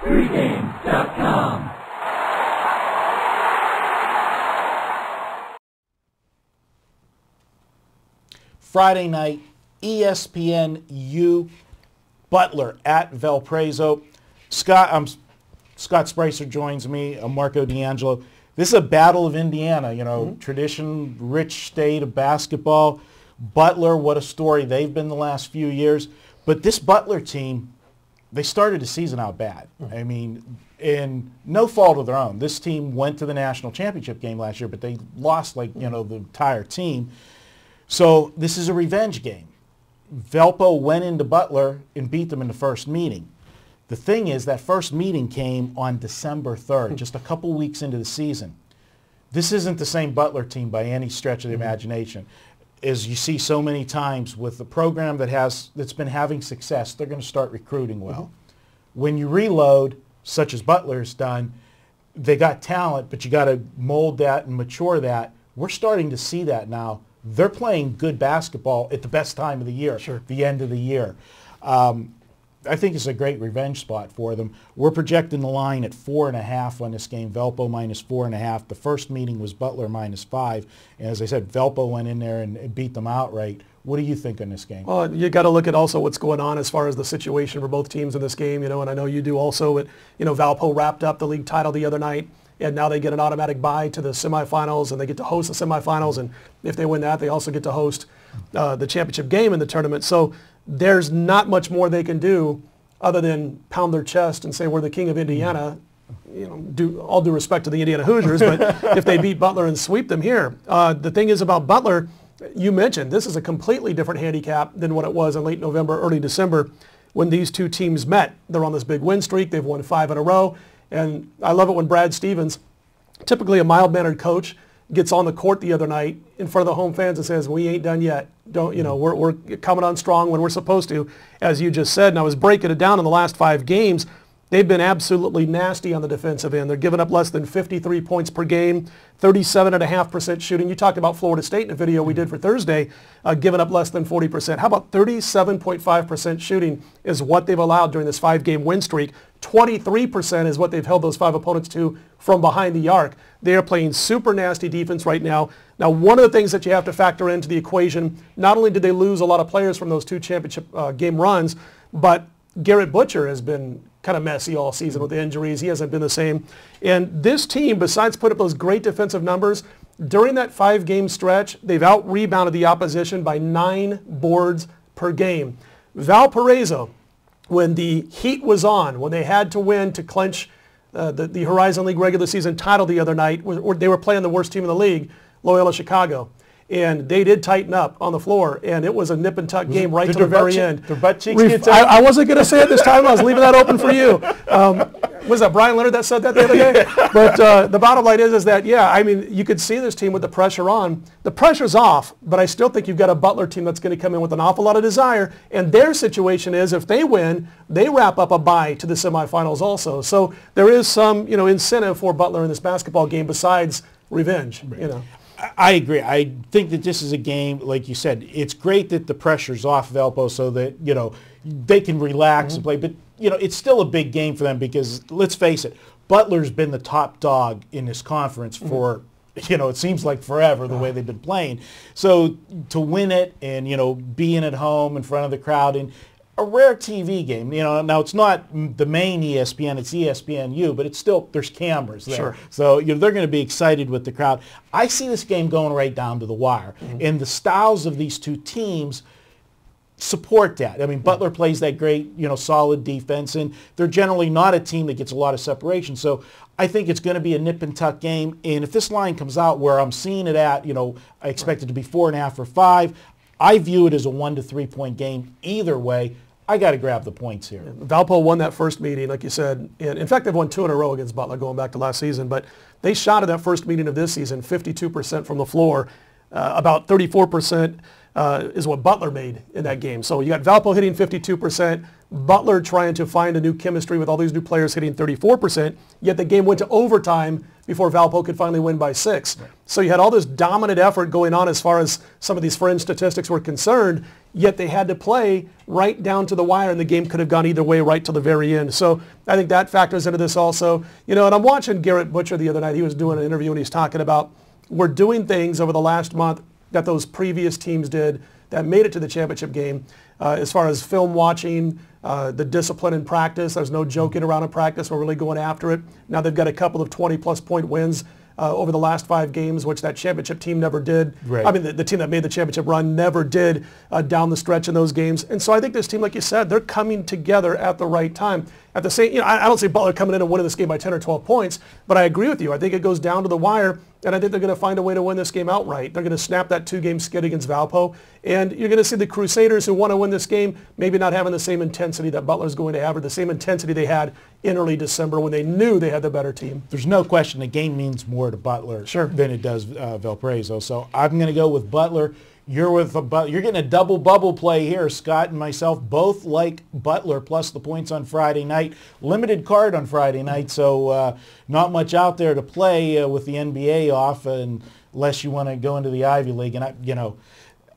Pregame.com. Friday night, ESPNU Butler at Valpraiso. Scott Spreitzer joins me. I'm Marco D'Angelo. This is a battle of Indiana, tradition, rich state of basketball. Butler, what a story they've been the last few years. But this Butler team, they started the season out bad. I mean, in no fault of their own. This team went to the national championship game last year, but they lost the entire team. So this is a revenge game. Valpo went into Butler and beat them in the first meeting. The thing is, that first meeting came on December 3rd, just a couple weeks into the season. This isn't the same Butler team by any stretch of the imagination. As you see so many times with the program that's been having success, they're going to start recruiting well. When you reload, such as Butler's done, they got talent, but you got to mold that and mature that. We're starting to see that now. They're playing good basketball at the best time of the year, the end of the year. I think it's a great revenge spot for them. We're projecting the line at 4.5 on this game. Valpo minus 4.5. The first meeting was Butler minus 5. And as I said, Valpo went in there and beat them outright. What do you think on this game? Well, you got to look at also what's going on as far as the situation for both teams in this game, and I know you do also. But, Valpo wrapped up the league title the other night, and now they get an automatic bye to the semifinals, and they get to host the semifinals. And if they win that, they also get to host the championship game in the tournament. So there's not much more they can do other than pound their chest and say we're the king of Indiana. All due respect to the Indiana Hoosiers, but if they beat Butler and sweep them here. The thing is about Butler, you mentioned this is a completely different handicap than what it was in late November, early December when these two teams met. They're on this big win streak. They've won 5 in a row. And I love it when Brad Stevens, typically a mild-mannered coach, gets on the court the other night in front of the home fans and says, we ain't done yet. We're coming on strong when we're supposed to, as you just said. And I was breaking it down in the last 5 games. They've been absolutely nasty on the defensive end. They're giving up less than 53 points per game, 37.5% shooting. You talked about Florida State in a video we did for Thursday, giving up less than 40%. How about 37.5% shooting is what they've allowed during this 5-game win streak. 23% is what they've held those 5 opponents to from behind the arc. They are playing super nasty defense right now. Now, one of the things that you have to factor into the equation, not only did they lose a lot of players from those 2 championship game runs, but Garrett Butcher has been kind of messy all season with the injuries. He hasn't been the same. And this team, besides putting up those great defensive numbers, during that 5-game stretch, they've out-rebounded the opposition by 9 boards per game. Valparaiso, when the heat was on, when they had to win to clinch the Horizon League regular season title the other night, they were playing the worst team in the league, Loyola Chicago. And they did tighten up on the floor, and it was a nip and tuck game right to the very end. Their butt cheeks get tight? I wasn't going to say it this time. I was leaving that open for you. Was that Brian Leonard that said that the other day? But the bottom line is that, you could see this team with the pressure on. The pressure's off, but I still think you've got a Butler team that's going to come in with an awful lot of desire. And their situation is, if they win, they wrap up a bye to the semifinals also. So there is some, incentive for Butler in this basketball game besides revenge. I agree. I think that this is a game, like you said, it's great that the pressure's off Valpo so that, they can relax and play. But, it's still a big game for them because, let's face it, Butler's been the top dog in this conference for, it seems like forever the way they've been playing. So to win it and, being at home in front of the crowd and a rare TV game, now it's not the main ESPN, it's ESPNU, but it's still, there's cameras there. Sure. So they're going to be excited with the crowd. I see this game going right down to the wire. And the styles of these two teams support that. I mean, Butler plays that great, solid defense, and they're generally not a team that gets a lot of separation. So I think it's going to be a nip and tuck game. And if this line comes out where I'm seeing it at, I expect it to be 4.5 or 5, I view it as a 1 to 3 point game either way. I got to grab the points here. Valpo won that first meeting, like you said. In fact, they've won 2 in a row against Butler going back to last season. But they shot at that first meeting of this season 52% from the floor. About 34% is what Butler made in that game. So you got Valpo hitting 52%, Butler trying to find a new chemistry with all these new players hitting 34%, yet the game went to overtime before Valpo could finally win by 6. Right. So you had all this dominant effort going on as far as some of these fringe statistics were concerned, yet they had to play right down to the wire, and the game could have gone either way right till the very end. So I think that factors into this also. You know, and I'm watching Garrett Butcher the other night. He was doing an interview, and he's talking about we're doing things over the last month that those previous teams did that made it to the championship game, as far as film watching, the discipline in practice. There's no joking around in practice. We're really going after it. Now they've got a couple of 20-plus point wins over the last 5 games, which that championship team never did. Right. I mean, the team that made the championship run never did down the stretch in those games. And so I think this team, like you said, they're coming together at the right time. At the same, I don't see Butler coming in and winning this game by 10 or 12 points, but I agree with you. I think it goes down to the wire, and I think they're going to find a way to win this game outright. They're going to snap that 2-game skid against Valpo, and you're going to see the Crusaders who want to win this game maybe not having the same intensity that Butler's going to have, or the same intensity they had in early December when they knew they had the better team. There's no question the game means more to Butler than it does Valpraiso. So I'm going to go with Butler. You're getting a double bubble play here. Scott and myself both like Butler plus the points on Friday night. Limited card on Friday night, so not much out there to play with the NBA off, unless you want to go into the Ivy League. And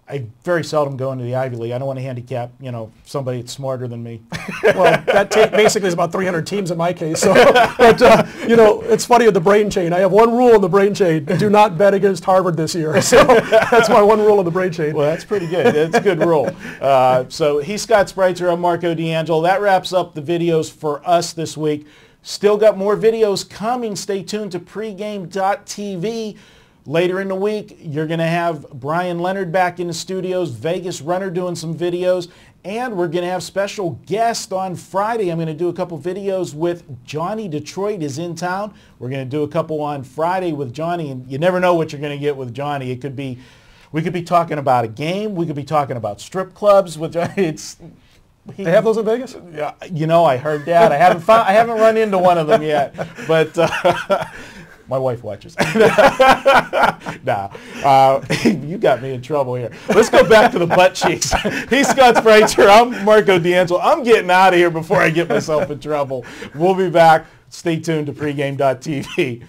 I very seldom go into the Ivy League. I don't want to handicap, somebody that's smarter than me. Well, that basically is about 300 teams in my case. So, but, it's funny with the brain chain. I have one rule in the brain chain. Do not bet against Harvard this year. So that's my one rule in the brain chain. Well, that's pretty good. That's a good rule. So he's Scott Spreitzer. I'm Marco D'Angelo. That wraps up the videos for us this week. Still got more videos coming. Stay tuned to pregame.tv. Later in the week, you're going to have Brian Leonard back in the studios, Vegas Runner doing some videos, and we're going to have special guest on Friday. I'm going to do a couple videos with Johnny Detroit is in town. We're going to do a couple on Friday with Johnny, and you never know what you're going to get with Johnny. We could be talking about a game. We could be talking about strip clubs with Johnny. They have those in Vegas? Yeah, I heard that. I haven't run into one of them yet, but my wife watches. Nah, you got me in trouble here. Let's go back to the butt cheeks. He's Scott Spreitzer. I'm Marco D'Angelo. I'm getting out of here before I get myself in trouble. We'll be back. Stay tuned to pregame.tv.